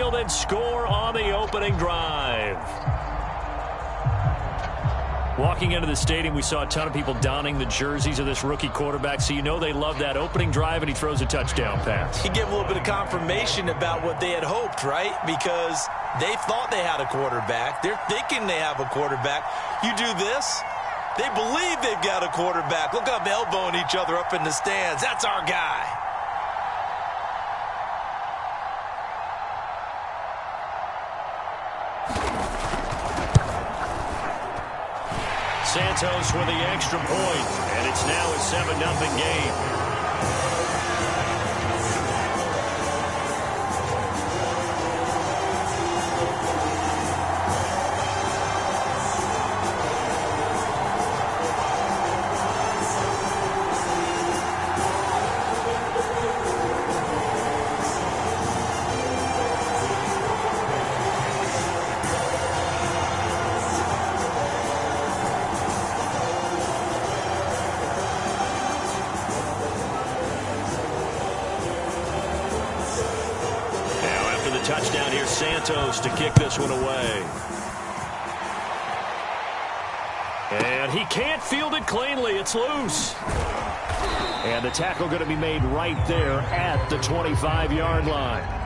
field and score on the opening drive. Walking into the stadium, we saw a ton of people donning the jerseys of this rookie quarterback, so you know they love that opening drive, and he throws a touchdown pass. He gave a little bit of confirmation about what they had hoped, right? Because they thought they had a quarterback. They're thinking they have a quarterback. You do this, they believe they've got a quarterback. Look up, elbowing each other up in the stands. That's our guy. Santos with the extra point, and it's now a 7-0 game. Touchdown here, Santos to kick this one away. And he can't field it cleanly. It's loose. And the tackle going to be made right there at the 25-yard line.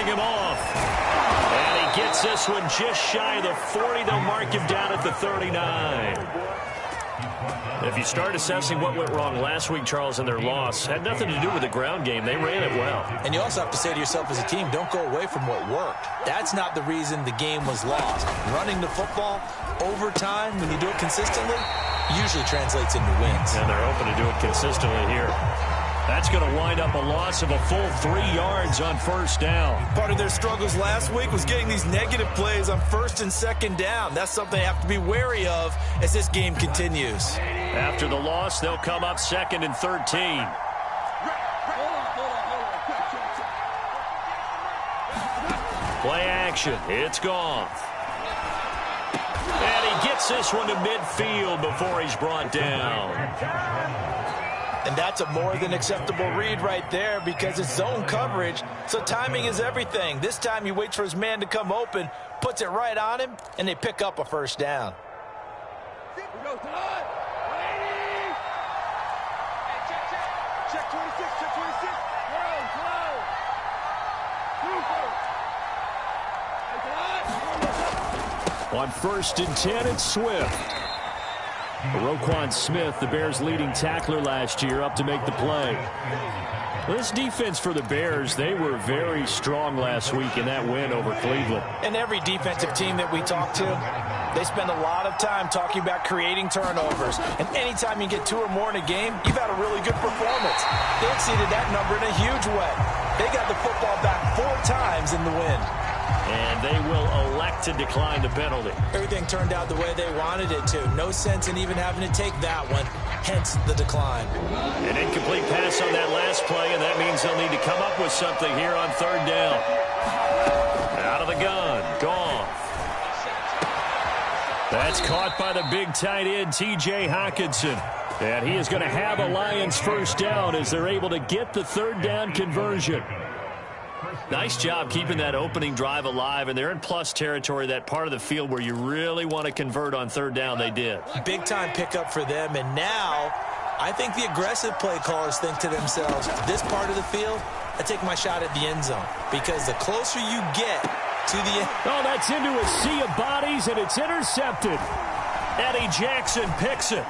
Him off. And he gets this one just shy of the 40. They'll mark him down at the 39. If you start assessing what went wrong last week, Charles, in their loss, had nothing to do with the ground game. They ran it well. And you also have to say to yourself as a team, don't go away from what worked. That's not the reason the game was lost. Running the football over time, when you do it consistently, usually translates into wins. And they're hoping to do it consistently here. That's going to wind up a loss of a full 3 yards on first down. Part of their struggles last week was getting these negative plays on first and second down. That's something they have to be wary of as this game continues. After the loss, they'll come up 2nd and 13. Play action. It's gone. And he gets this one to midfield before he's brought down. And that's a more than acceptable read right there because it's zone coverage, so timing is everything. This time he waits for his man to come open, puts it right on him, and they pick up a first down. Check 26, check 26. On 1st and 10, it's Swift. Roquan Smith, the Bears' leading tackler last year, up to make the play. This defense for the Bears, they were very strong last week in that win over Cleveland. And every defensive team that we talk to, they spend a lot of time talking about creating turnovers. And anytime you get 2 or more in a game, you've had a really good performance. They exceeded that number in a huge way. They got the football back 4 times in the win. And they will elect to decline the penalty. Everything turned out the way they wanted it to. No sense in even having to take that one, hence the decline. An incomplete pass on that last play, and that means they'll need to come up with something here on 3rd down. Out of the gun, Goff. That's caught by the big tight end, T.J. Hockenson. And he is going to have a Lions first down as they're able to get the 3rd down conversion. Nice job keeping that opening drive alive, and they're in plus territory, that part of the field where you really want to convert on 3rd down. They did. Big-time pickup for them, and now I think the aggressive play callers think to themselves, this part of the field, I take my shot at the end zone, because the closer you get to the end. Oh, that's into a sea of bodies, and it's intercepted. Eddie Jackson picks it.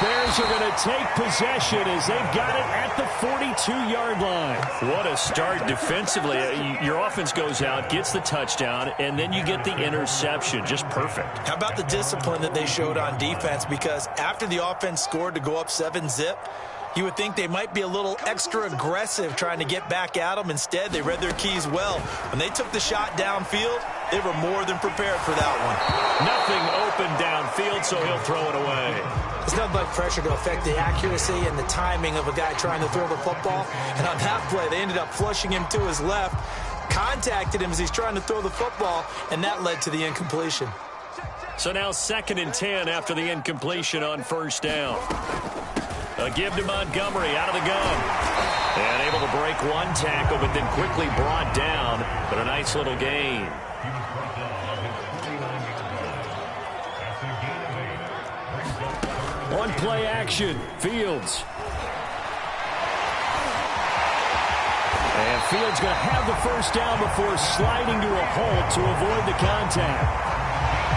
Bears are going to take possession as they've got it at the 42-yard line. What a start defensively. Your offense goes out, gets the touchdown, and then you get the interception. Just perfect. How about the discipline that they showed on defense? Because after the offense scored to go up 7-zip, You would think they might be a little extra aggressive trying to get back at them. Instead, they read their keys well. When they took the shot downfield, they were more than prepared for that one. Nothing open downfield, so he'll throw it away. It's nothing but pressure to affect the accuracy and the timing of a guy trying to throw the football. And on that play, they ended up flushing him to his left, contacted him as he's trying to throw the football, and that led to the incompletion. So now 2nd and 10 after the incompletion on 1st down. A give to Montgomery out of the gun. And able to break one tackle, but then quickly brought down. But a nice little gain. On play action, Fields. And Fields going to have the 1st down before sliding to a halt to avoid the contact.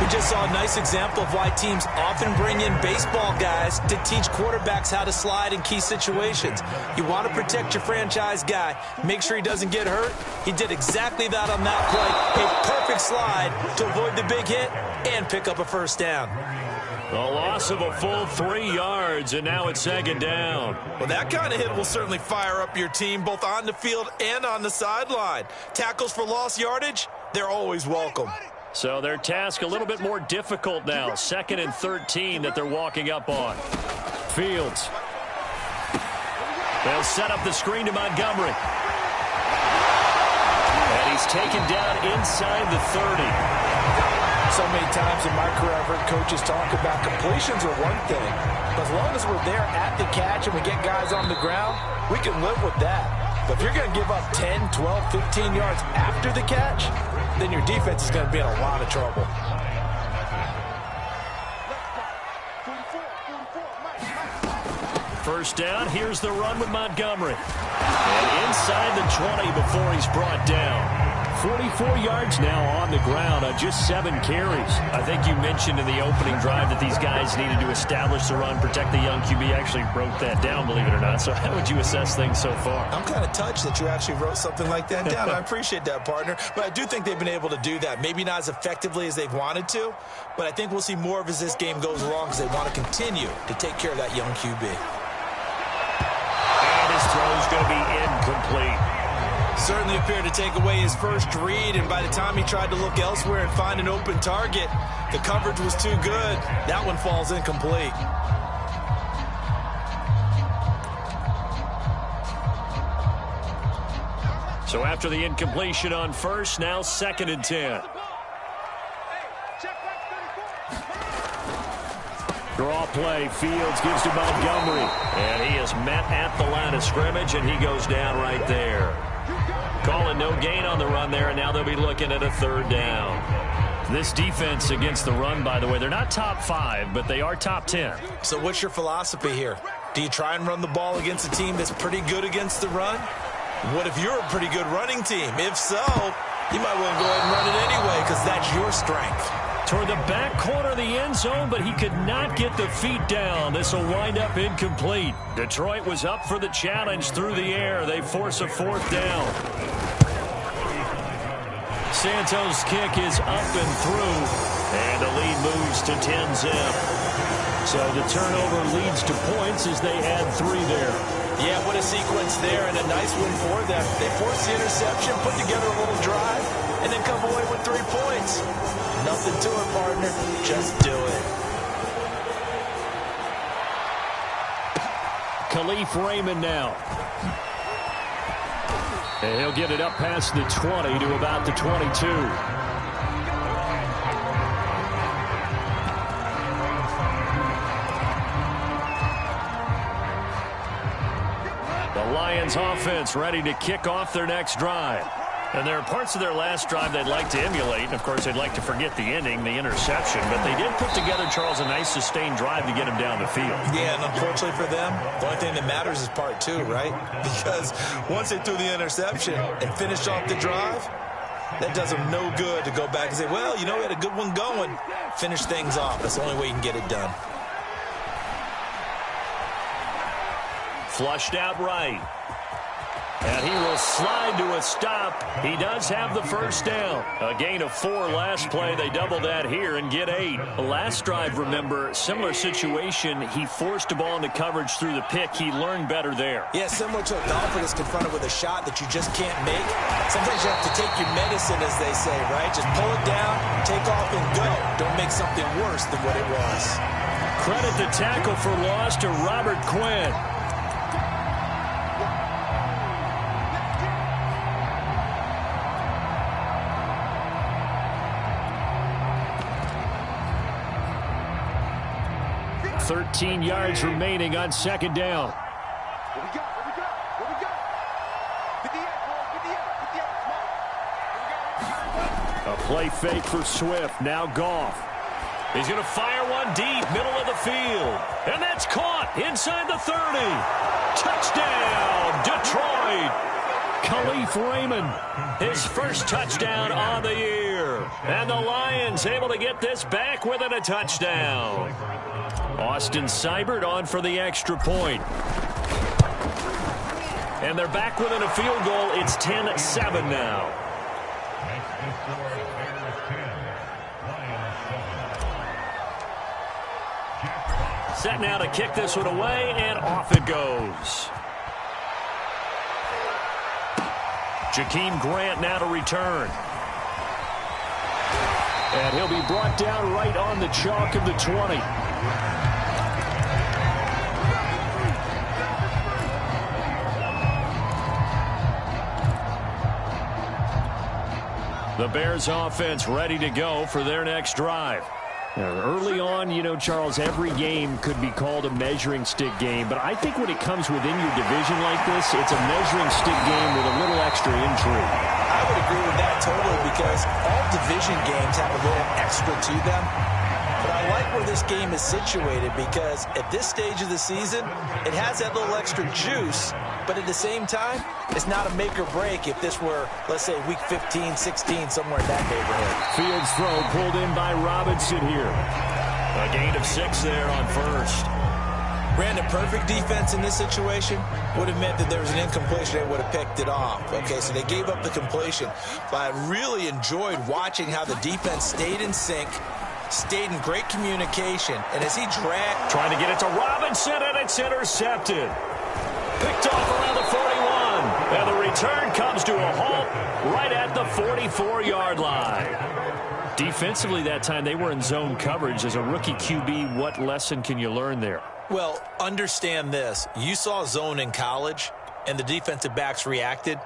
We just saw a nice example of why teams often bring in baseball guys to teach quarterbacks how to slide in key situations. You want to protect your franchise guy. Make sure he doesn't get hurt. He did exactly that on that play. A perfect slide to avoid the big hit and pick up a 1st down. A loss of a full 3 yards, and now it's 2nd down. Well, that kind of hit will certainly fire up your team both on the field and on the sideline. Tackles for lost yardage, they're always welcome. So their task a little bit more difficult now. 2nd and 13 that they're walking up on. Fields. They'll set up the screen to Montgomery. And he's taken down inside the 30. So many times in my career, I've heard coaches talk about completions are one thing. But as long as we're there at the catch and we get guys on the ground, we can live with that. But if you're going to give up 10, 12, 15 yards after the catch, then your defense is going to be in a lot of trouble. First down, here's the run with Montgomery. And inside the 20 before he's brought down. 44 yards now on the ground on just 7 carries. I think you mentioned in the opening drive that these guys needed to establish the run, protect the young QB. Actually wrote that down, believe it or not. So how would you assess things so far? I'm kind of touched that you actually wrote something like that down. I appreciate that, partner. But I do think they've been able to do that. Maybe not as effectively as they've wanted to, but I think we'll see more of as this game goes along because they want to continue to take care of that young QB. And his throw's going to be incomplete. Certainly appeared to take away his first read, and by the time he tried to look elsewhere and find an open target, the coverage was too good. That one falls incomplete. So after the incompletion on 1st, now 2nd and 10. Draw play, Fields gives to Montgomery. And he is met at the line of scrimmage, and he goes down right there. Calling no gain on the run there, and now they'll be looking at a 3rd down. This defense against the run, by the way, they're not top 5, but they are top 10. So what's your philosophy here? Do you try and run the ball against a team that's pretty good against the run? What if you're a pretty good running team? If so, you might want to go ahead and run it anyway because that's your strength. Toward the back corner of the end zone, but he could not get the feet down. This will wind up incomplete. Detroit was up for the challenge through the air. They force a 4th down. Santos' kick is up and through, and the lead moves to 10-zip. So the turnover leads to points as they add 3 there. Yeah, what a sequence there, and a nice one for them. They force the interception, put together a little drive, and then come away with 3 points. Nothing to it, partner. Just do it. Khalif Raymond now. And he'll get it up past the 20 to about the 22. The Lions offense ready to kick off their next drive. And there are parts of their last drive they'd like to emulate. And, of course, they'd like to forget the ending, the interception. But they did put together, Charles, a nice sustained drive to get him down the field. Yeah, and unfortunately for them, the only thing that matters is part 2, right? Because once they threw the interception and finished off the drive, that does them no good to go back and say, well, you know, we had a good one going. Finish things off. That's the only way you can get it done. Flushed out right. And he will slide to a stop. He does have the first down. A gain of 4 last play. They double that here and get 8. Last drive, remember, similar situation. He forced a ball into coverage through the pick. He learned better there. Yeah, similar to a golfer that's confronted with a shot that you just can't make. Sometimes you have to take your medicine, as they say, right? Just pull it down, take off, and go. Don't make something worse than what it was. Credit the tackle for loss to Robert Quinn. $13 yards remaining on second down. What we got? What we got? What we got? 58, boy. 58. Come on. A play fake for Swift. Now Goff. He's going to fire one deep, middle of the field. And that's caught inside the 30. Touchdown, Detroit. Khalif Raymond, his first touchdown on the year. And the Lions able to get this back within a touchdown. Austin Seibert on for the extra point. And they're back within a field goal. It's 10-7 now. Set now to kick this one away, and off it goes. Jakeem Grant now to return. And he'll be brought down right on the chalk of the 20. The Bears offense ready to go for their next drive. Now, early on, you know, Charles, every game could be called a measuring stick game, but I think when it comes within your division like this, it's a measuring stick game with a little extra intrigue. I would agree with that totally, because all division games have a little extra to them. But I like where this game is situated, because at this stage of the season, it has that little extra juice, but at the same time, it's not a make or break if this were, let's say, week 15, 16, somewhere in that neighborhood. Fields throw pulled in by Robinson here. A gain of 6 there on first. Brandon, perfect defense in this situation would have meant that there was an incompletion. They would have picked it off. Okay, so they gave up the completion. But I really enjoyed watching how the defense stayed in sync, stayed in great communication, and as he dragged... Trying to get it to Robinson, and it's intercepted. Picked off around the 41. And the return comes to a halt right at the 44-yard line. Defensively that time, they were in zone coverage. As a rookie QB, what lesson can you learn there? Well, understand this. You saw zone in college, and the defensive backs reacted,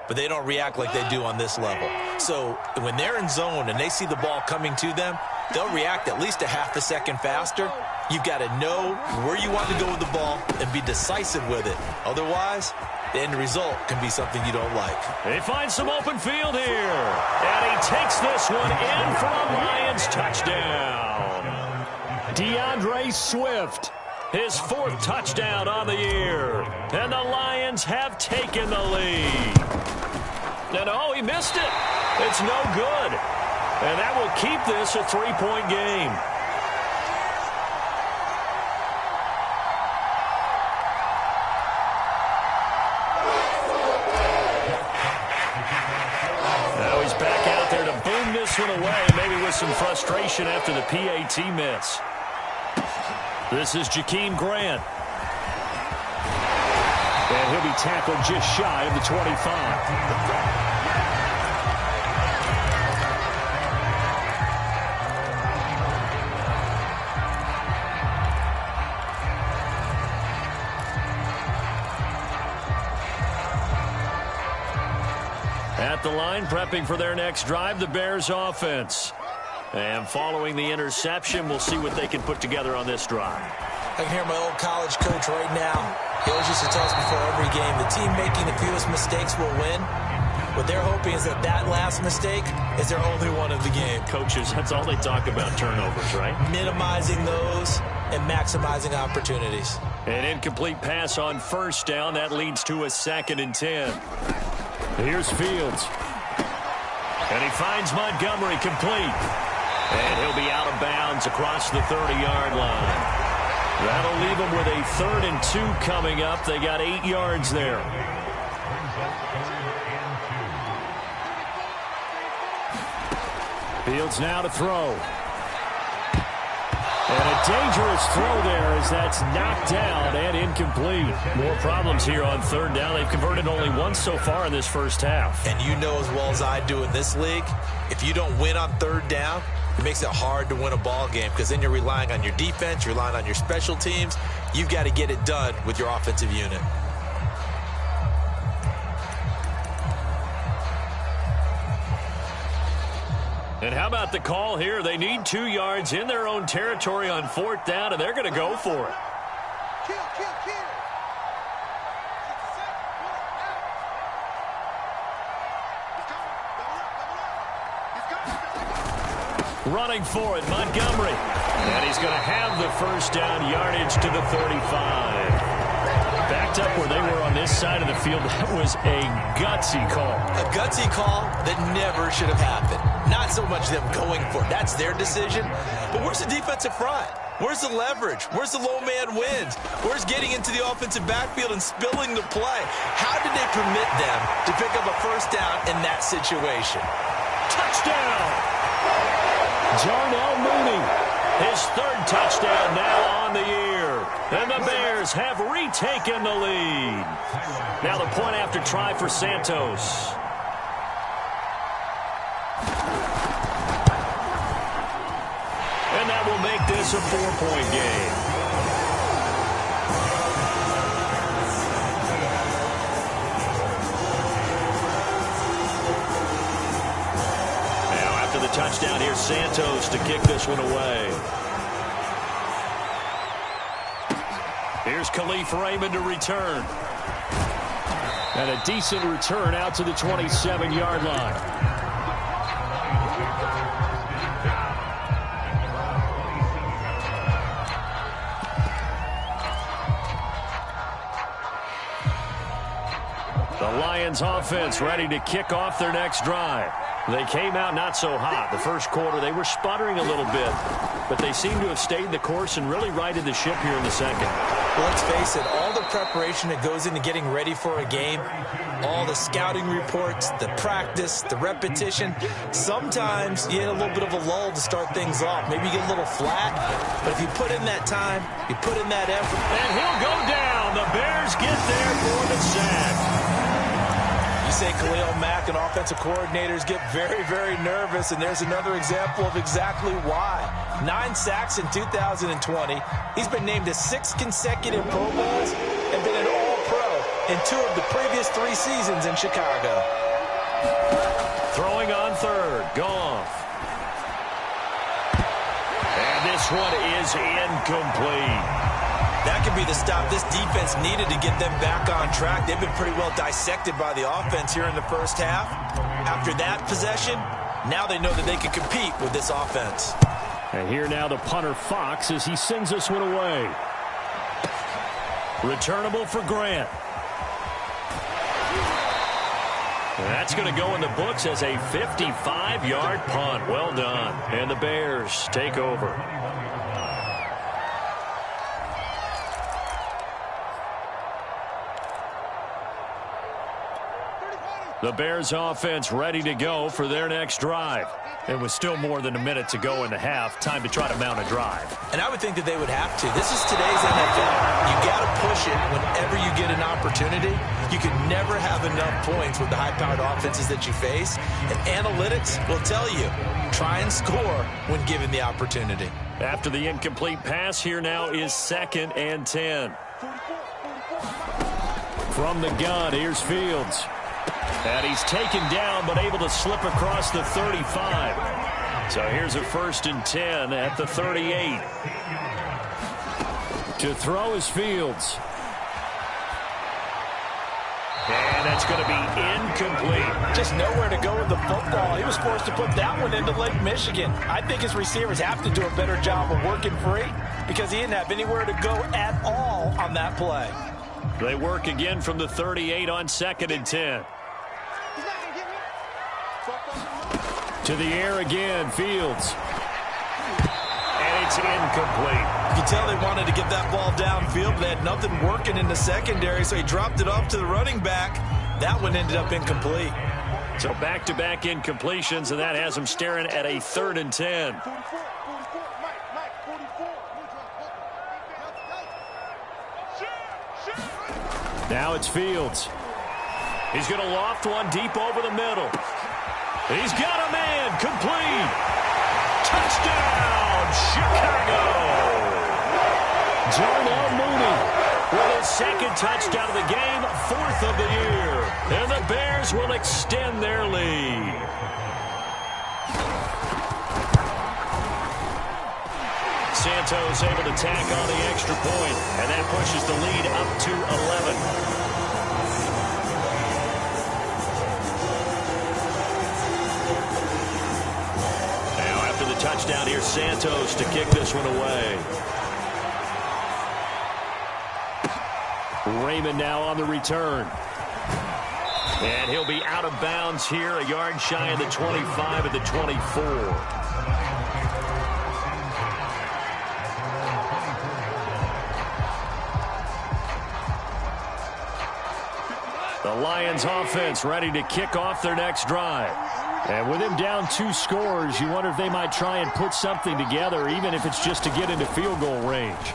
but they don't react like they do on this level. So when they're in zone and they see the ball coming to them, they'll react at least a half a second faster. You've got to know where you want to go with the ball and be decisive with it. Otherwise, the end result can be something you don't like. They find some open field here. And he takes this one in for a Lions touchdown. DeAndre Swift, his 4th touchdown on the year. And the Lions have taken the lead. And oh, he missed it. It's no good. And that will keep this a 3-point game. Now he's back out there to boom this one away, maybe with some frustration after the PAT miss. This is Jakeem Grant. And he'll be tackled just shy of the 25. At the line, prepping for their next drive, the Bears offense. And following the interception, we'll see what they can put together on this drive. I can hear my old college coach right now. He always used to tell us before every game, the team making the fewest mistakes will win. What they're hoping is that that last mistake is their only one of the game. Coaches, that's all they talk about, turnovers, right? Minimizing those and maximizing opportunities. An incomplete pass on first down. That leads to a 2nd and 10. Here's Fields. And he finds Montgomery complete. And he'll be out of bounds across the 30-yard line. That'll leave them with a 3rd and 2 coming up. They got 8 yards there. Fields now to throw. And a dangerous throw there as that's knocked down and incomplete. More problems here on third down. They've converted only once so far in this first half. And you know as well as I do in this league, if you don't win on third down, it makes it hard to win a ball game because then you're relying on your defense, you're relying on your special teams. You've got to get it done with your offensive unit. And how about the call here? They need 2 yards in their own territory on fourth down, and they're going to go for it. Running for it, Montgomery. And he's going to have the first down, yardage to the 35. Backed up where they were on this side of the field. That was a gutsy call. A gutsy call that never should have happened. Not so much them going for it. That's their decision. But where's the defensive front? Where's the leverage? Where's the low man wins? Where's getting into the offensive backfield and spilling the play? How did they permit them to pick up a first down in that situation? Touchdown! Jarnell Mooney, his 3rd touchdown now on the year. And the Bears have retaken the lead. Now the point after try for Santos. And that will make this a 4-point game. Now after the touchdown, here's Santos to kick this one away. Here's Khalif Raymond to return. And a decent return out to the 27-yard line. The Lions offense ready to kick off their next drive. They came out not so hot. The first quarter, they were sputtering a little bit, but they seem to have stayed the course and really righted the ship here in the second. Well, let's face it, all the preparation that goes into getting ready for a game, all the scouting reports, the practice, the repetition, sometimes you get a little bit of a lull to start things off. Maybe you get a little flat, but if you put in that time, you put in that effort. And he'll go down. The Bears get there for the sack. You say Khalil Mack and offensive coordinators get very, very nervous, and there's another example of exactly why. 9 sacks in 2020. He's been named to 6 consecutive Pro Bowls and been an All-Pro in 2 of the previous 3 seasons in Chicago. Throwing on third. Goff. And this one is incomplete. That could be the stop this defense needed to get them back on track. They've been pretty well dissected by the offense here in the first half. After that possession, now they know that they can compete with this offense. And here now the punter Fox as he sends this one away. Returnable for Grant. And that's going to go in the books as a 55-yard punt. Well done. And the Bears take over. The Bears offense ready to go for their next drive. And with still more than a minute to go in the half, time to try to mount a drive. And I would think that they would have to. This is today's NFL. You got to push it whenever you get an opportunity. You can never have enough points with the high-powered offenses that you face. And analytics will tell you, try and score when given the opportunity. After the incomplete pass, here now is 2nd and 10. From the gun, here's Fields. And he's taken down, but able to slip across the 35. So here's a 1st and 10 at the 38. To throw is Fields. And that's going to be incomplete. Just nowhere to go with the football. He was forced to put that one into Lake Michigan. I think his receivers have to do a better job of working free because he didn't have anywhere to go at all on that play. They work again from the 38 on 2nd and 10. To the air again, Fields. And it's incomplete. You can tell they wanted to get that ball downfield, but they had nothing working in the secondary, so he dropped it off to the running back. That one ended up incomplete. So back-to-back incompletions, and that has them staring at a 3rd and 10. Now it's Fields. He's going to loft one deep over the middle. He's got a man. Complete. Touchdown, Chicago. Darnell Mooney with his 2nd touchdown of the game, 4th of the year. And the Bears will extend their lead. Santos able to tack on the extra point, and that pushes the lead up to 11. Now after the touchdown, here's Santos to kick this one away. Raymond now on the return. And he'll be out of bounds here, a yard shy of the 25 at the 24. The Lions offense ready to kick off their next drive. And with him down 2 scores, you wonder if they might try and put something together, even if it's just to get into field goal range.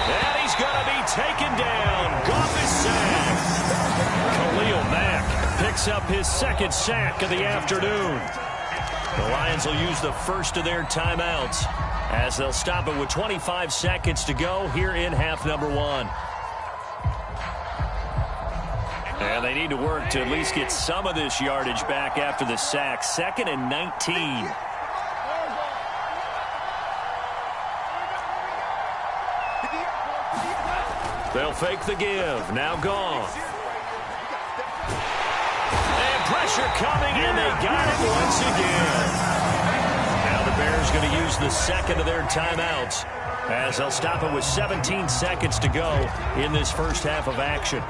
And he's going to be taken down. Goff is sacked. Khalil Mack picks up his 2nd sack of the afternoon. The Lions will use the first of their timeouts as they'll stop it with 25 seconds to go here in half number 1. And they need to work to at least get some of this yardage back after the sack. 2nd and 19. They'll fake the give. Now gone. And pressure coming, and they got it once again. Now the Bears going to use the 2nd of their timeouts as they'll stop it with 17 seconds to go in this first half of action.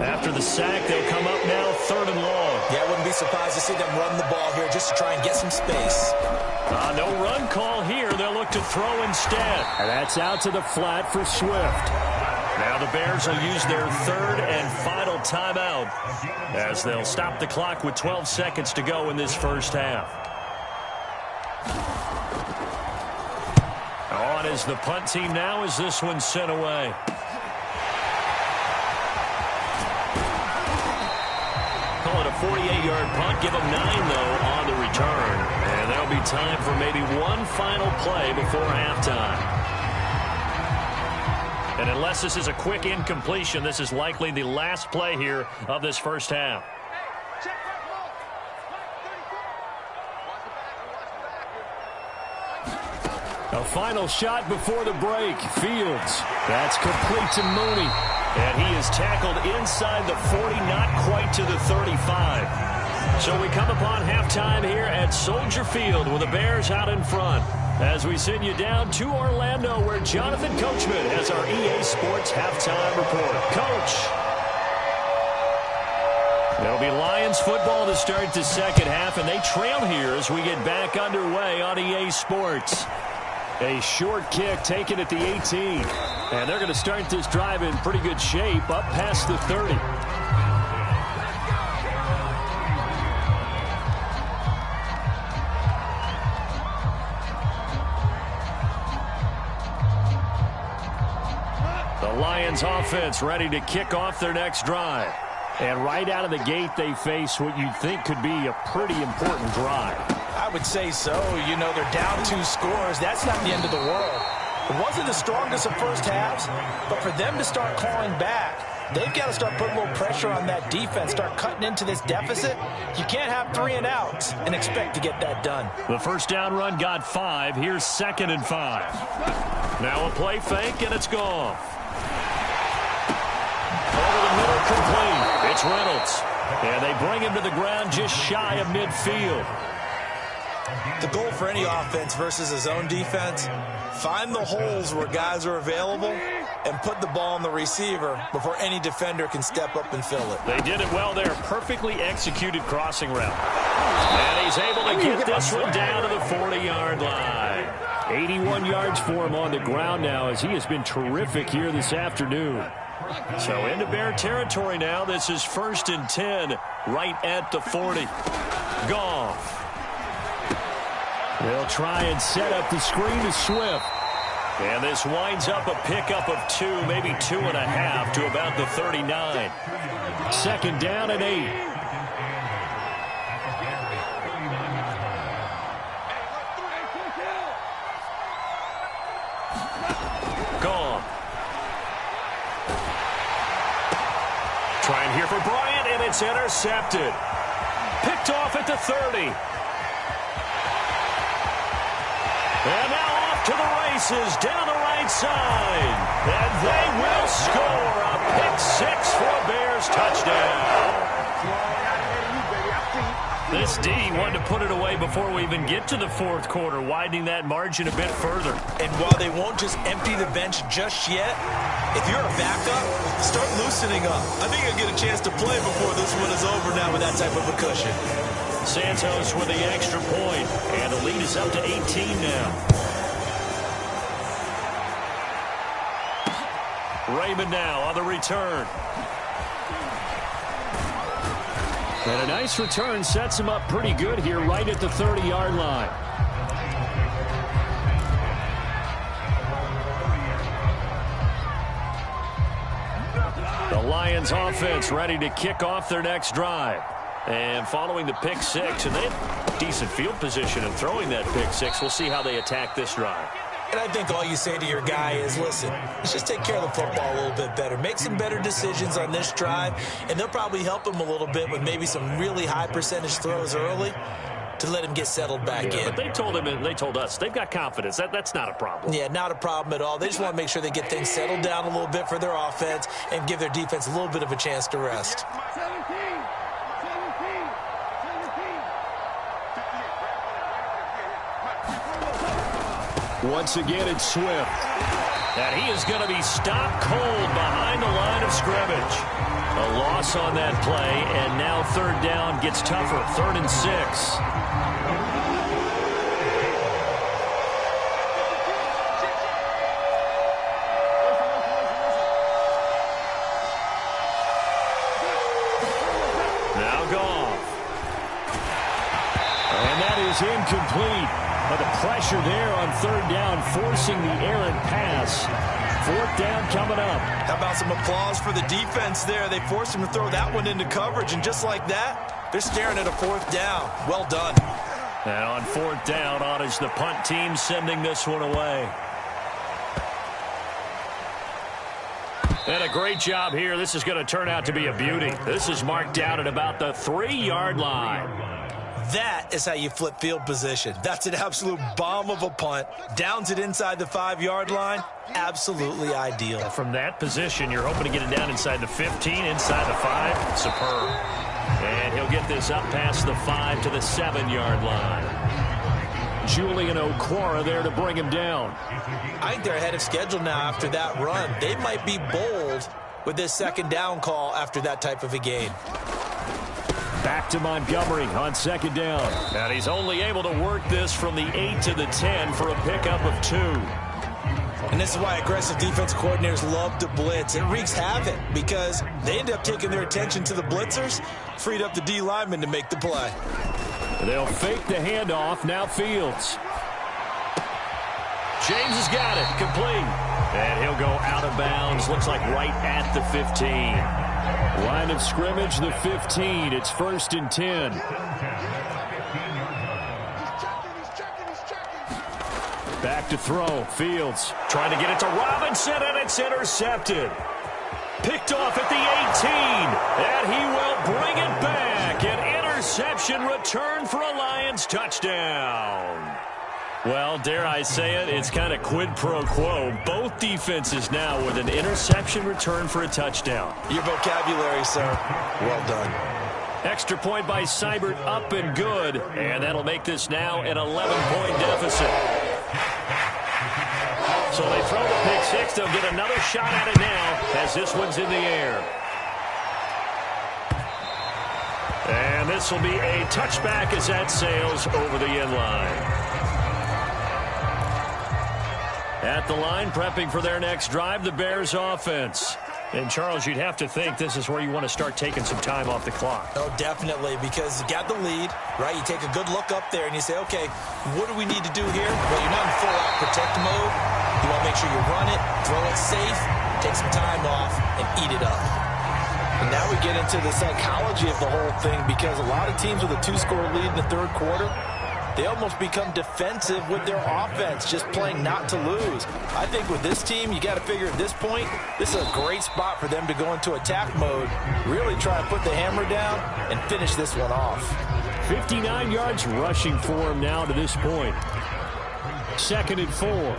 After the sack, they'll come up now 3rd and long. Yeah, I wouldn't be surprised to see them run the ball here just to try and get some space. No run call here. They'll look to throw instead. And that's out to the flat for Swift. Now the Bears will use their 3rd and final timeout as they'll stop the clock with 12 seconds to go in this first half. On is the punt team now as this one's sent away. Call it a 48-yard punt. Give them 9, though, on the return. And there'll be time for maybe one final play before halftime. And unless this is a quick incompletion, this is likely the last play here of this first half. A final shot before the break. Fields. That's complete to Mooney. And he is tackled inside the 40, not quite to the 35. So we come upon halftime here at Soldier Field with the Bears out in front. As we send you down to Orlando, where Jonathan Coachman has our EA Sports halftime report. Coach. There'll be Lions football to start the second half, and they trail here as we get back underway on EA Sports. A short kick taken at the 18. And they're going to start this drive in pretty good shape up past the 30. The Lions offense ready to kick off their next drive. And right out of the gate, they face what you'd think could be a pretty important drive. I would say so. You know, they're down 2 scores. That's not the end of the world. It wasn't the strongest of first halves, but for them to start clawing back, they've got to start putting a little pressure on that defense, start cutting into this deficit. You can't have 3 and outs and expect to get that done. The first down run got 5. Here's 2nd and 5. Now a play fake, and it's gone. Over the middle, complete. It's Reynolds. And they bring him to the ground just shy of midfield. The goal for any offense versus his own defense, find the holes where guys are available and put the ball on the receiver before any defender can step up and fill it. They did it well there. Perfectly executed crossing route. And he's able to get this one down to the 40-yard line. 81 yards for him on the ground now as he has been terrific here this afternoon. So into Bear territory now. This is 1st and 10 right at the 40. Goff. They'll try and set up the screen to Swift. And this winds up a pickup of 2, maybe 2.5 to about the 39. 2nd down and 8. Trying here for Bryant, and it's intercepted. Picked off at the 30. And now off to the races down the right side. And they will score a pick 6 for a Bears touchdown. This D wanted to put it away before we even get to the 4th quarter, widening that margin a bit further. And while they won't just empty the bench just yet, if you're a backup, start loosening up. I think you'll get a chance to play before this one is over now with that type of a cushion. Santos with the extra point, and the lead is up to 18 now. Raymond now on the return. And a nice return sets him up pretty good here right at the 30-yard line. The Lions offense ready to kick off their next drive. And following the pick 6, and they have decent field position in throwing that pick 6. We'll see how they attack this drive. And I think all you say to your guy is, listen, let's just take care of the football a little bit better. Make some better decisions on this drive, and they'll probably help him a little bit with maybe some really high percentage throws early to let him get settled back in. But they told him and they told us they've got confidence. That's not a problem. Yeah, not a problem at all. They just want to make sure they get things settled down a little bit for their offense and give their defense a little bit of a chance to rest. Once again, it's Swift. And he is going to be stopped cold behind the line of scrimmage. A loss on that play, and now 3rd down gets tougher. 3rd and 6. Now Goff. And that is incomplete. But the pressure there on 3rd down, forcing the errant pass. 4th down coming up. How about some applause for the defense there? They forced him to throw that one into coverage, and just like that, they're staring at a 4th down. Well done. And on 4th down, on is the punt team sending this one away. And a great job here. This is going to turn out to be a beauty. This is marked down at about the 3-yard line. That is how you flip field position. That's an absolute bomb of a punt. Downs it inside the 5-yard line. Absolutely ideal. From that position, you're hoping to get it down inside the 15, inside the 5. Superb. And he'll get this up past the 5 to the 7-yard line. Julian Okwara there to bring him down. I think they're ahead of schedule now after that run. They might be bold with this 2nd down call after that type of a gain. Back to Montgomery on 2nd down. And he's only able to work this from the 8 to the 10 for a pickup of 2. And this is why aggressive defense coordinators love to blitz. It wreaks havoc because they end up taking their attention to the blitzers, freed up the D lineman to make the play. They'll fake the handoff. Now Fields. James has got it. Complete. And he'll go out of bounds. Looks like right at the 15. Line of scrimmage, the 15. It's 1st and 10. Back to throw. Fields trying to get it to Robinson, and it's intercepted. Picked off at the 18, and he will bring it back. An interception return for a Lions touchdown. Well, dare I say it, it's kind of quid pro quo. Both defenses now with an interception return for a touchdown. Your vocabulary, sir. Well done. Extra point by Seibert, up and good. And that'll make this now an 11-point deficit. So they throw the pick 6. They'll get another shot at it now as this one's in the air. And this will be a touchback as that sails over the end line. At the line, prepping for their next drive, the Bears offense. And, Charles, you'd have to think this is where you want to start taking some time off the clock. Oh, definitely, because you got the lead, right? You take a good look up there and you say, okay, what do we need to do here? Well, you're not in full-out protect mode. You want to make sure you run it, throw it safe, take some time off, and eat it up. And now we get into the psychology of the whole thing, because a lot of teams with a 2-score lead in the third quarter, they almost become defensive with their offense, just playing not to lose. I think with this team, you got to figure at this point, this is a great spot for them to go into attack mode, really try to put the hammer down and finish this one off. 59 yards rushing for him now to this point. 2nd and 4.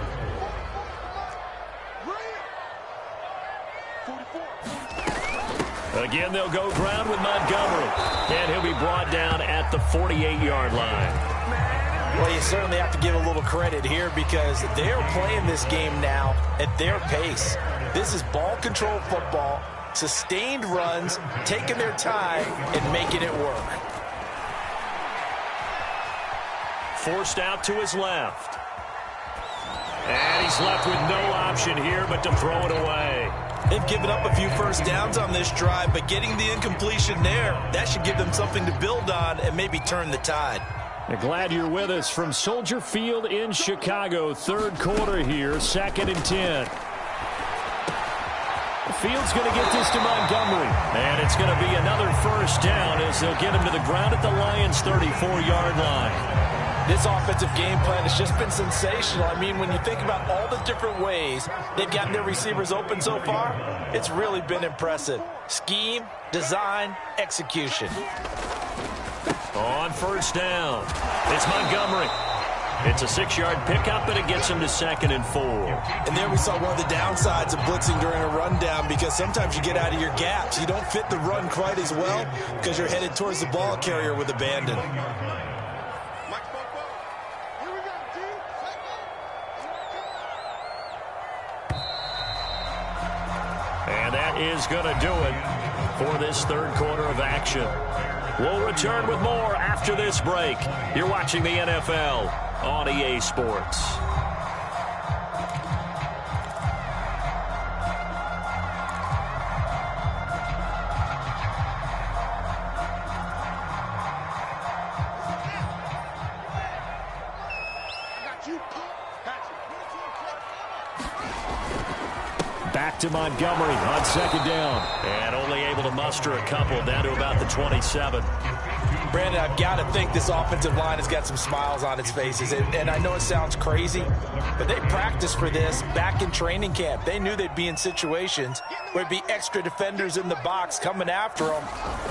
Again, they'll go ground with Montgomery. And he'll be brought down at the 48-yard line. Well, you certainly have to give a little credit here, because they're playing this game now at their pace. This is ball control football, sustained runs, taking their time and making it work. Forced out to his left. And he's left with no option here but to throw it away. They've given up a few first downs on this drive, but getting the incompletion there, that should give them something to build on and maybe turn the tide. Glad you're with us from Soldier Field in Chicago. Third quarter here, 2nd and 10. Fields going to get this to Montgomery. And it's going to be another first down as they'll get him to the ground at the Lions' 34-yard line. This offensive game plan has just been sensational. I mean, when you think about all the different ways they've gotten their receivers open so far, it's really been impressive. Scheme, design, execution. On first down, it's Montgomery. It's a 6-yard pickup, and it gets him to 2nd and 4. And there we saw one of the downsides of blitzing during a rundown, because sometimes you get out of your gaps. You don't fit the run quite as well because you're headed towards the ball carrier with abandon. And that is going to do it for this third quarter of action. We'll return with more after this break. You're watching the NFL on EA Sports. Back to Montgomery on 2nd down. And only able to muster a couple down to about the 27. Brandon, I've got to think this offensive line has got some smiles on its faces. And I know it sounds crazy, but they practiced for this back in training camp. They knew they'd be in situations where there'd be extra defenders in the box coming after them,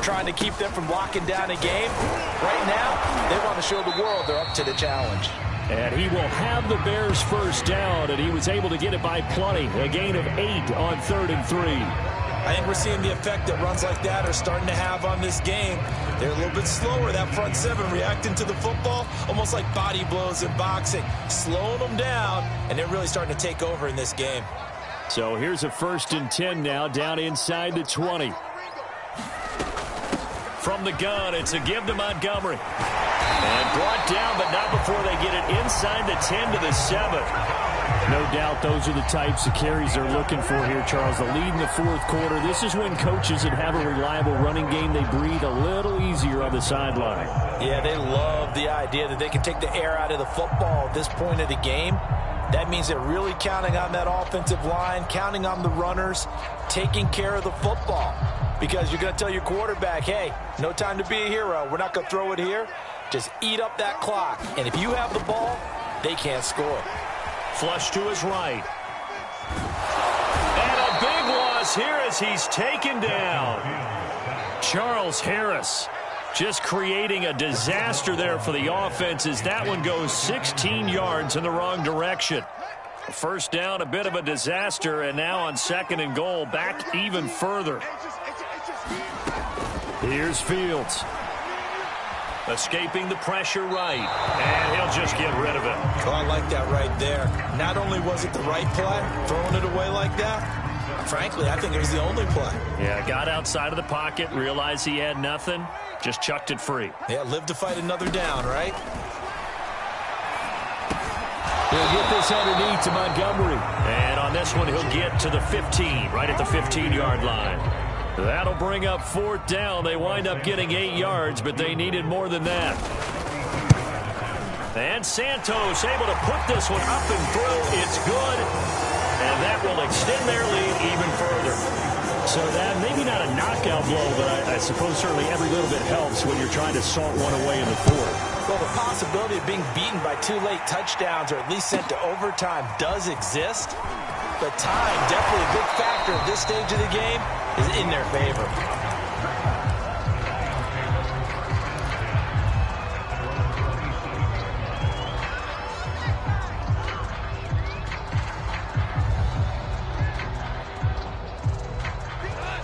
trying to keep them from locking down a game. Right now, they want to show the world they're up to the challenge. And he will have the Bears first down, and he was able to get it by plenty. A gain of 8 on 3rd and 3. I think we're seeing the effect that runs like that are starting to have on this game. They're a little bit slower, that front seven, reacting to the football, almost like body blows in boxing, slowing them down, and they're really starting to take over in this game. So here's a 1st and 10 now, down inside the 20. From the gun, it's a give to Montgomery. And brought down, but not before they get it inside the 10 to the 7. No doubt those are the types of carries they're looking for here, Charles. The lead in the fourth quarter. This is when coaches that have a reliable running game, they breathe a little easier on the sideline. Yeah, they love the idea that they can take the air out of the football at this point of the game. That means they're really counting on that offensive line, counting on the runners, taking care of the football. Because you're going to tell your quarterback, hey, no time to be a hero. We're not going to throw it here. Just eat up that clock. And if you have the ball, they can't score. Flush to his right. And a big loss here as he's taken down. Charles Harris just creating a disaster there for the offense as that one goes 16 yards in the wrong direction. First down, a bit of a disaster, and now on 2nd and goal, back even further. Here's Fields. Escaping the pressure right, and he'll just get rid of it. Oh, I like that right there. Not only was it the right play, throwing it away like that, frankly, I think it was the only play. Yeah, got outside of the pocket, realized he had nothing, just chucked it free. Yeah, live to fight another down, right? He'll get this underneath to Montgomery. And on this one, he'll get to the 15, right at the 15-yard line. That'll bring up 4th down. They wind up getting 8 yards, but they needed more than that. And Santos able to put this one up and through. It's good. And that will extend their lead even further. So that, maybe not a knockout blow, but I suppose certainly every little bit helps when you're trying to salt one away in the 4th. Well, the possibility of being beaten by 2 late touchdowns or at least sent to overtime does exist. But time, definitely a big factor at this stage of the game, is in their favor.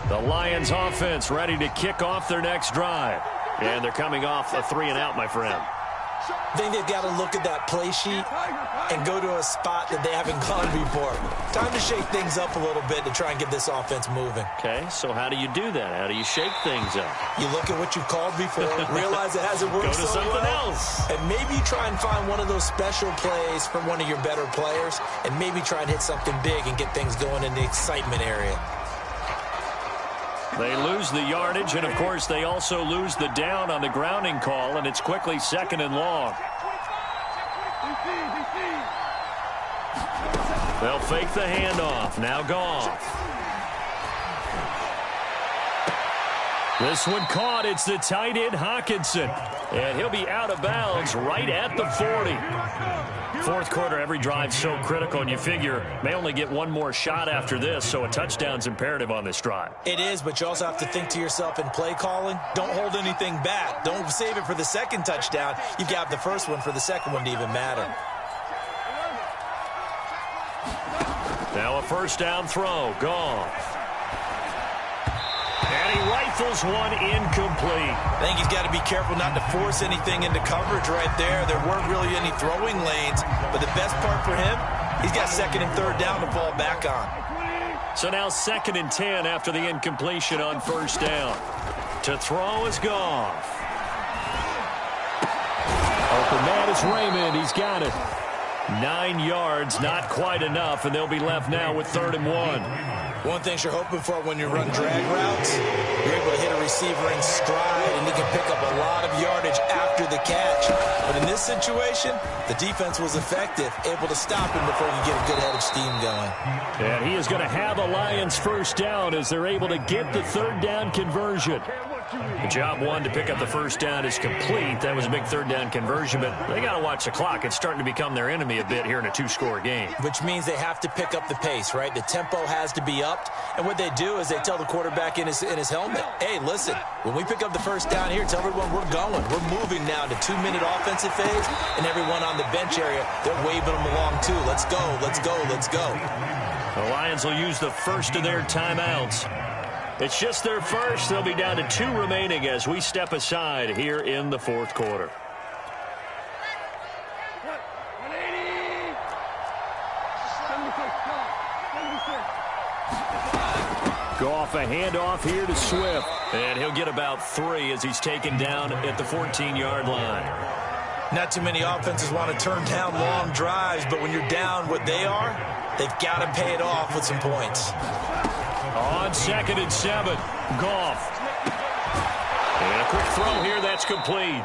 The Lions offense ready to kick off their next drive. And they're coming off a 3-and-out, my friend. I think they've got to look at that play sheet and go to a spot that they haven't gone before. Time to shake things up a little bit to try and get this offense moving. Okay, so how do you do that? How do you shake things up? You look at what you've called before, realize it hasn't worked so well. Go to something else. And maybe try and find one of those special plays from one of your better players, and maybe try and hit something big and get things going in the excitement area. They lose the yardage, and, of course, they also lose the down on the grounding call, and it's quickly 2nd and long. They'll fake the handoff. Now Goff. This one caught. It's the tight end, Hawkinson. And he'll be out of bounds right at the 40. 4th quarter, every drive so critical, and you figure may only get one more shot after this, so a touchdown's imperative on this drive. It is, but you also have to think to yourself in play calling, don't hold anything back. Don't save it for the second touchdown. You've got the first one for the second one to even matter. Now a 1st down throw. Goff. And he rifles one incomplete. I think he's got to be careful not to force anything into coverage right there. There weren't really any throwing lanes, but the best part for him, he's got 2nd and 3rd down to fall back on. So now 2nd and 10 after the incompletion on 1st down. To throw is Goff. Open man is Raymond. He's got it. 9 yards, not quite enough, and they'll be left now with 3rd and 1. One thing you're hoping for when you run drag routes, you're able to hit a receiver in stride, and he can pick up a lot of yardage after the catch. But in this situation, the defense was effective, able to stop him before he get a good head of steam going. And he is going to have a Lions 1st down as they're able to get the 3rd down conversion. The job one to pick up the 1st down is complete. That was a big 3rd down conversion, but they got to watch the clock. It's starting to become their enemy a bit here in a 2-score game. Which means they have to pick up the pace, right? The tempo has to be upped. And what they do is they tell the quarterback in his helmet, hey, listen, when we pick up the 1st down here, tell everyone we're going. We're moving now to 2-minute offensive phase, and everyone on the bench area, they're waving them along too. Let's go, let's go, let's go. The Lions will use the first of their timeouts. It's just their first. They'll be down to 2 remaining as we step aside here in the 4th quarter. Goff a handoff here to Swift. And he'll get about 3 as he's taken down at the 14-yard line. Not too many offenses want to turn down long drives, but when you're down what they are, they've got to pay it off with some points. On 2nd and 7, Goff. And a quick throw here, that's complete.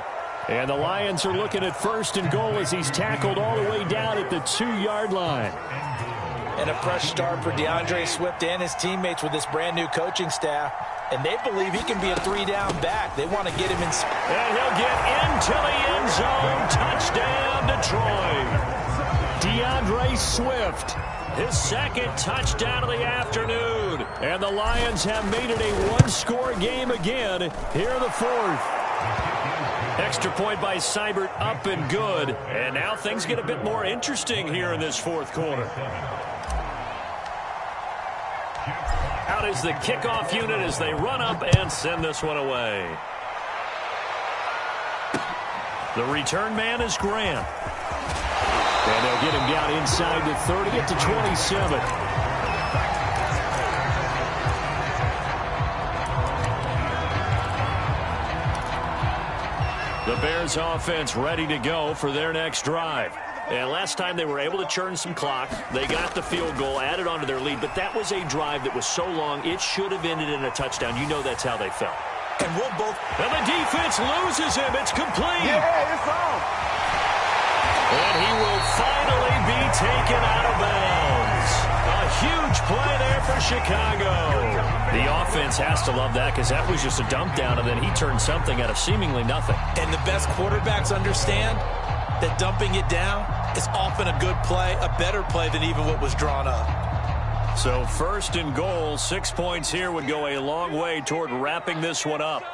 And the Lions are looking at 1st and goal as he's tackled all the way down at the 2-yard line. And a fresh start for DeAndre Swift and his teammates with this brand-new coaching staff. And they believe he can be a 3-down back. They want to get him in. And he'll get into the end zone. Touchdown, Detroit. DeAndre Swift. His 2nd touchdown of the afternoon. And the Lions have made it a 1-score game again here in the 4th. Extra point by Seibert up and good. And now things get a bit more interesting here in this 4th quarter. Out is the kickoff unit as they run up and send this one away. The return man is Grant. And they'll get him down inside the 30 at the 27. The Bears offense ready to go for their next drive. And last time they were able to churn some clock. They got the field goal, added on to their lead. But that was a drive that was so long, it should have ended in a touchdown. You know that's how they felt. And we'll both. And the defense loses him. It's complete. Yeah, it's on. And he will finally be taken out of bounds. A huge play there for Chicago. The offense has to love that because that was just a dump down, and then he turned something out of seemingly nothing. And the best quarterbacks understand that dumping it down is often a good play, a better play than even what was drawn up. So 1st and goal, 6 points here would go a long way toward wrapping this one up.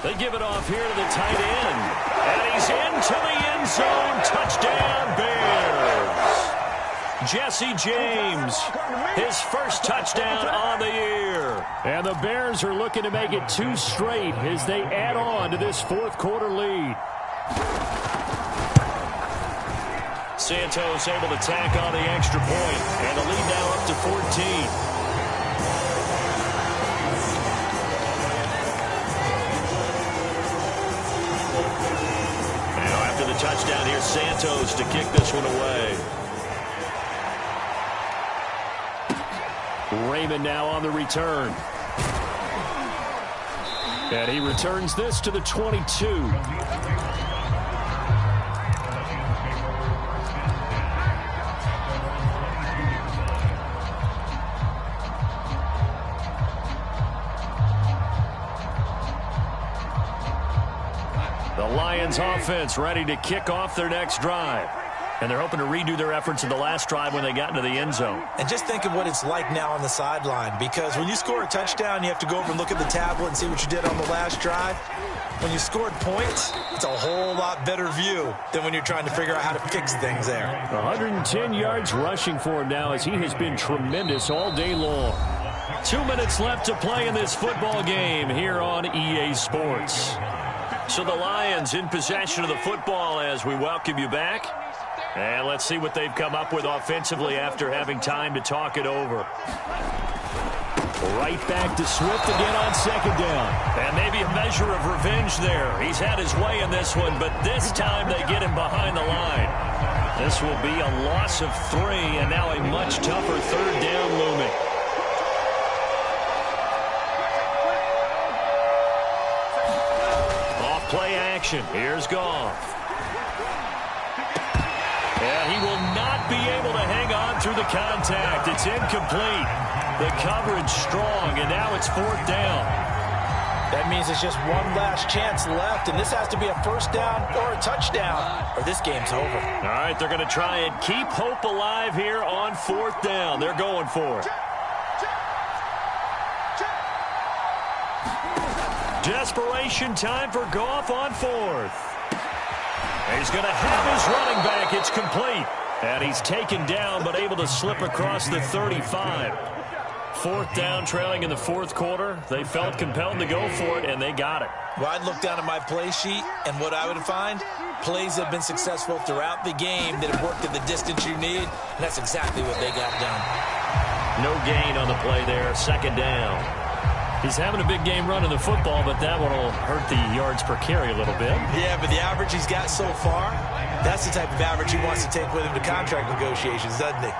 They give it off here to the tight end. And he's into the end zone. Touchdown, Bears. Jesse James, his first touchdown on the year. And the Bears are looking to make it 2 straight as they add on to this 4th quarter lead. Santos able to tack on the extra point, and the lead now up to 14. Now after the touchdown, here's Santos to kick this one away. Raymond now on the return. And he returns this to the 22. The Lions offense ready to kick off their next drive. And they're hoping to redo their efforts in the last drive when they got into the end zone. And just think of what it's like now on the sideline, because when you score a touchdown, you have to go over and look at the tablet and see what you did on the last drive. When you scored points, it's a whole lot better view than when you're trying to figure out how to fix things there. 110 yards rushing for him now as he has been tremendous all day long. 2 minutes left to play in this football game here on EA Sports. So the Lions in possession of the football as we welcome you back. And let's see what they've come up with offensively after having time to talk it over. Right back to Swift again on 2nd down. And maybe a measure of revenge there. He's had his way in this one, but this time they get him behind the line. This will be a loss of 3, and now a much tougher 3rd down looming. Off play action. Here's Goff. And he will not be able to hang on through the contact. It's incomplete. The coverage strong, and now it's 4th down. That means it's just one last chance left, and this has to be a 1st down or a touchdown, or this game's over. All right, they're going to try and keep hope alive here on 4th down. They're going for it. Desperation time for Goff on 4th. He's going to have his running back. It's complete. And he's taken down but able to slip across the 35. 4th down, trailing in the 4th quarter. They felt compelled to go for it, and they got it. Well, I'd look down at my play sheet, and what I would find, plays have been successful throughout the game that have worked at the distance you need, and that's exactly what they got done. No gain on the play there. 2nd down. He's having a big game running the football, but that one will hurt the yards per carry a little bit. Yeah, but the average he's got so far, that's the type of average he wants to take with him to contract negotiations, doesn't he?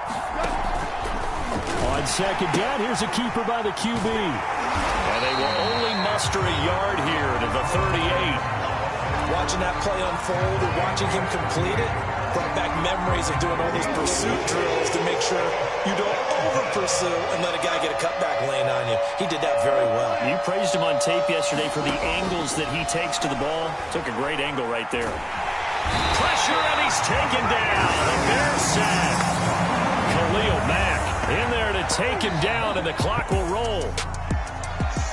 On 2nd down, here's a keeper by the QB. And they will only muster a yard here to the 38. Watching that play unfold and watching him complete it brought back memories of doing all those pursuit drills to make sure you don't over-pursue and let a guy get a cutback lane on you. He did that very well. You praised him on tape yesterday for the angles that he takes to the ball. Took a great angle right there. Pressure, and he's taken down. The Bears sack. Khalil Mack in there to take him down, and the clock will roll.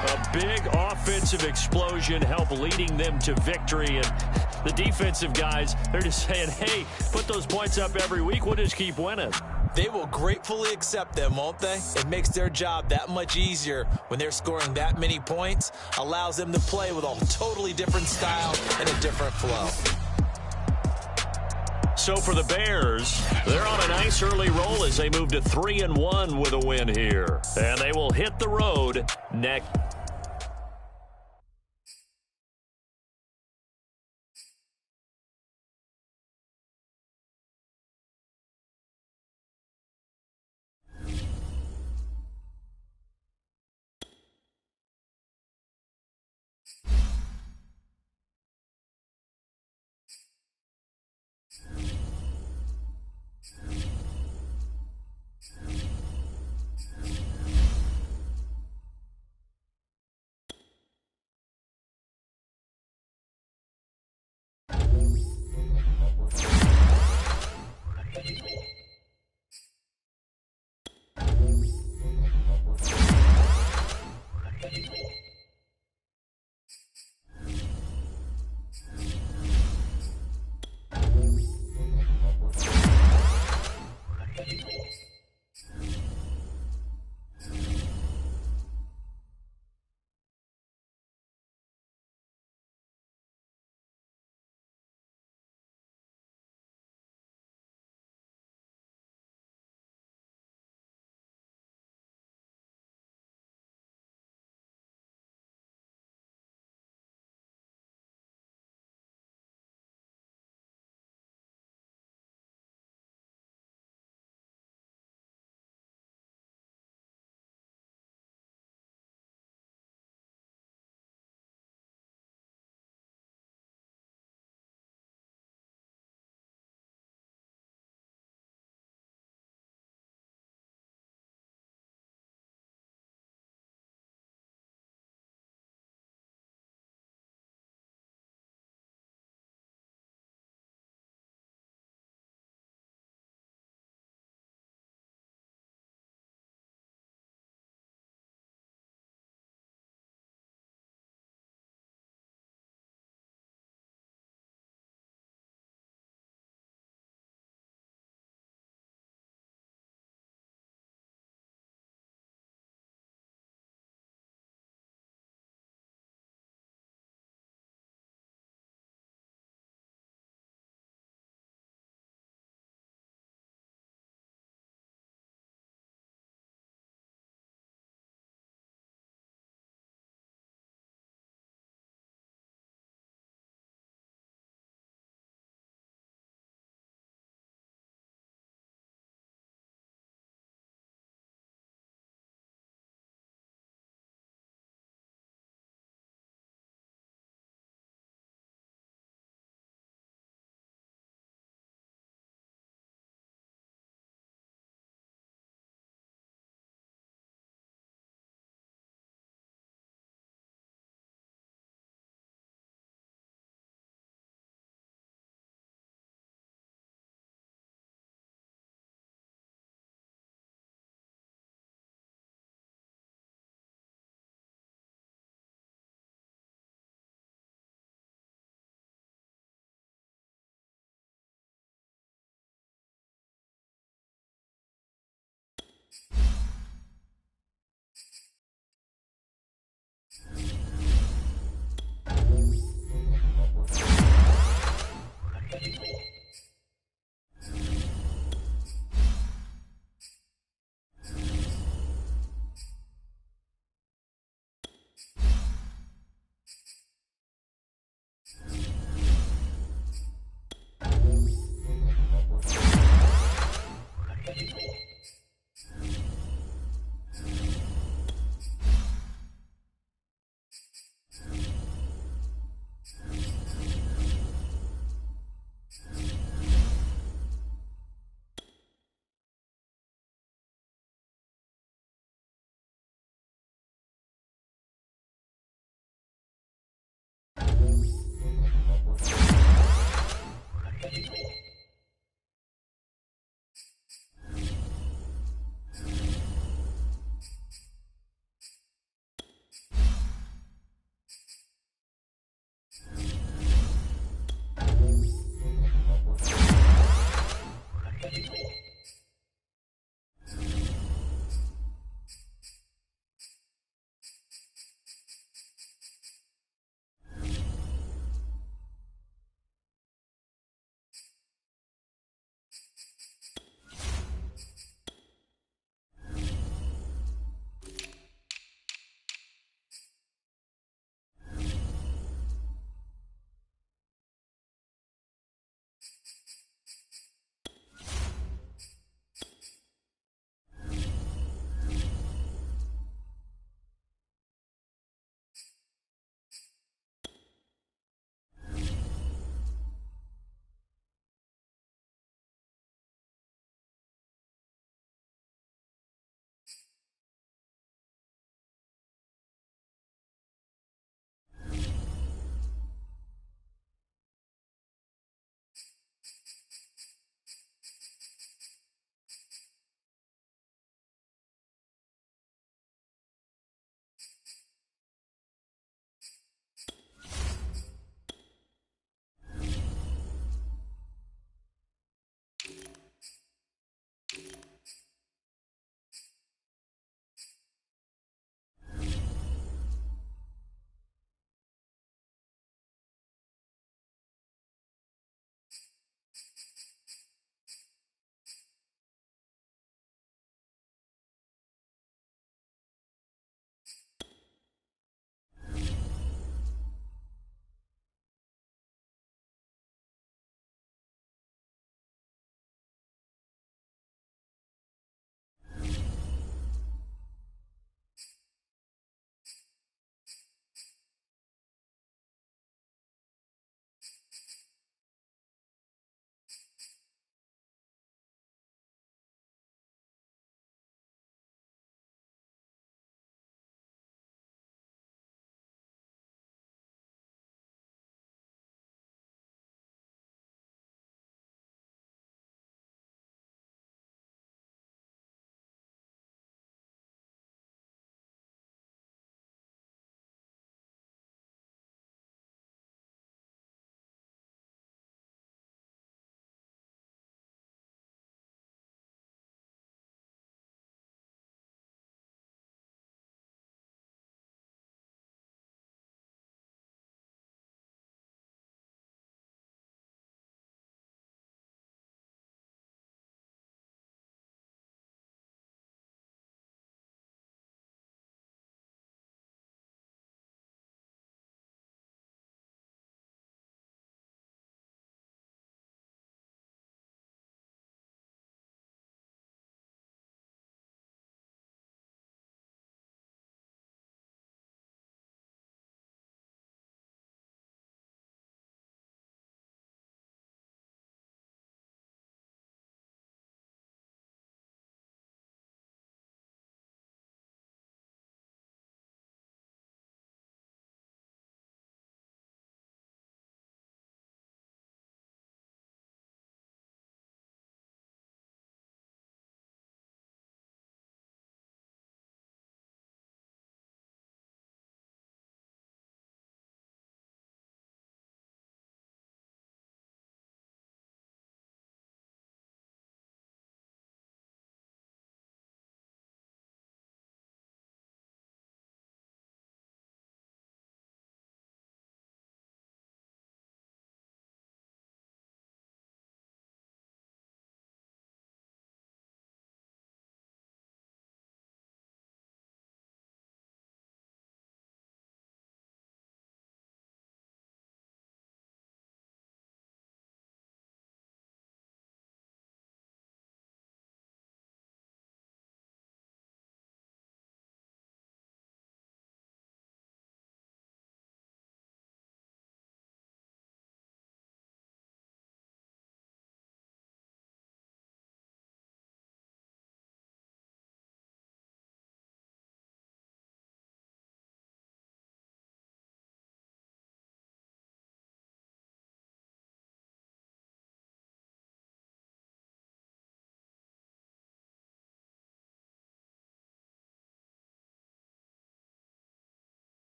A big offensive explosion help leading them to victory, and the defensive guys, they're just saying, hey, put those points up every week. We'll just keep winning. They will gratefully accept them, won't they? It makes their job that much easier when they're scoring that many points. Allows them to play with a totally different style and a different flow. So for the Bears, they're on a nice early roll as they move to 3-1 with a win here. And they will hit the road next.